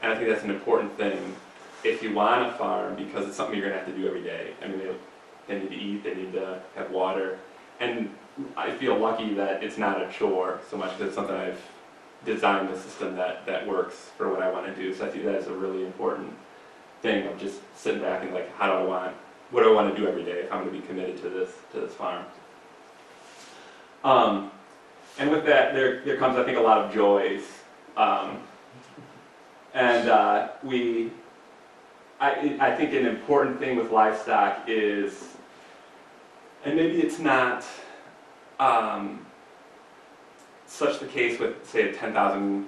And I think that's an important thing if you want a farm, because it's something you're going to have to do every day. I mean, they need to eat, they need to have water. And I feel lucky that it's not a chore so much, because it's something I've designed a system that works for what I want to do. So I see that as a really important thing of just sitting back and like, what do I want to do every day if I'm going to be committed to this farm? And with that, there comes, I think, a lot of joys. I think an important thing with livestock is, and maybe it's not such the case with, say, a 10,000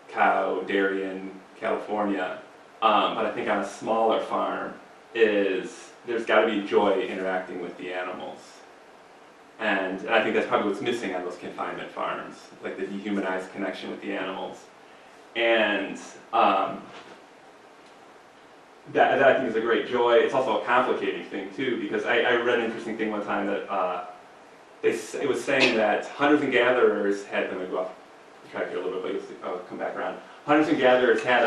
cow dairy in California, but I think on a smaller farm there's got to be joy interacting with the animals. And I think that's probably what's missing on those confinement farms, like the dehumanized connection with the animals. And that I think is a great joy. It's also a complicating thing too, because I read an interesting thing one time that it was saying that hunters and gatherers had, let me go off track here a little bit, but I'll come back around. Hunters and gatherers had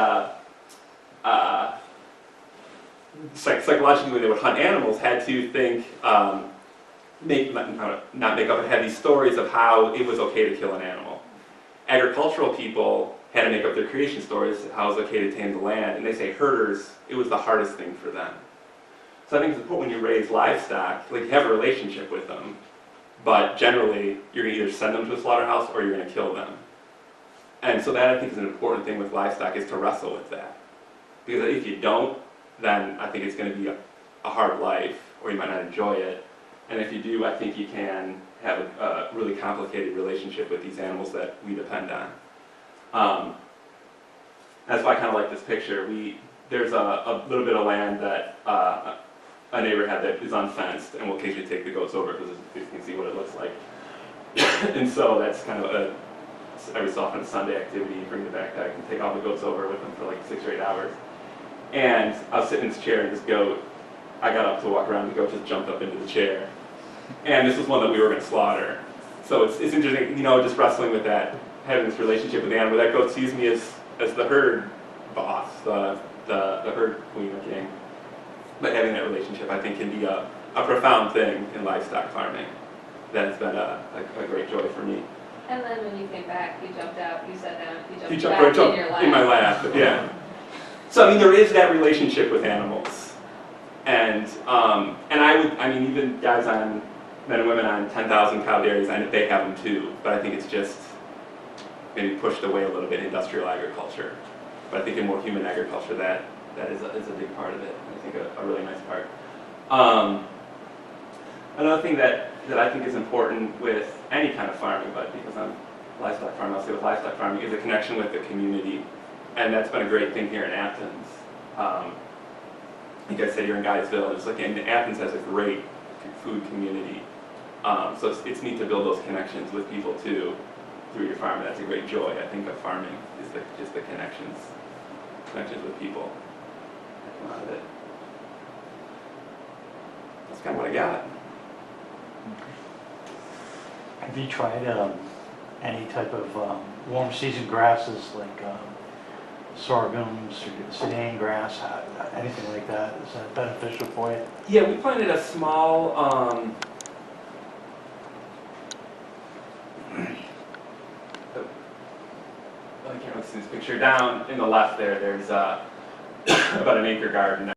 psychologically, when they would hunt animals, had to think, not make up, but have these stories of how it was okay to kill an animal. Agricultural people had to make up their creation stories, how it was okay to tame the land, and they say herders, it was the hardest thing for them. So I think it's important when you raise livestock, like you have a relationship with them, but generally you're going to either send them to a slaughterhouse or you're going to kill them. And so that I think is an important thing with livestock, is to wrestle with that. Because if you don't, then I think it's going to be a hard life, or you might not enjoy it. And if you do, I think you can have a really complicated relationship with these animals that we depend on. That's why I kind of like this picture. There's a little bit of land that a neighbor had that is unfenced, and we'll occasionally take the goats over because you can see what it looks like. And so that's kind of every so often a Sunday activity. You bring the backpack and take all the goats over with them for like 6 or 8 hours. And I was sitting in this chair, and this goat, I got up to walk around, the goat just jumped up into the chair. And this was one that we were going to slaughter. So it's interesting, just wrestling with that, having this relationship with the animal. That goat sees me as the herd boss, the herd queen or king. But having that relationship, I think, can be a profound thing in livestock farming. That has been a great joy for me. And then when you came back, you jumped out, you sat down, you He jumped back in your lap. in my lap, yeah. So I mean, there is that relationship with animals. And even guys men and women on 10,000 cow dairies, they have them too. But I think it's just maybe pushed away a little bit in industrial agriculture. But I think in more human agriculture, that is a big part of it. I think a really nice part. Another thing that I think is important with any kind of farming, but because I'm livestock farming, I'll say with livestock farming, is a connection with the community. And that's been a great thing here in Athens. Like I said, you're in Guysville, and Athens has a great food community. So it's neat to build those connections with people too through your farm. That's a great joy, I think, of farming, is just the connections with people that come out of it. That's kind of what I got. Have you tried any type of warm season grasses like sorghums or Sudan grass, anything like that? Is that beneficial for you? Yeah, we planted a small, I can't really see this picture. Down in the left there's about an acre garden.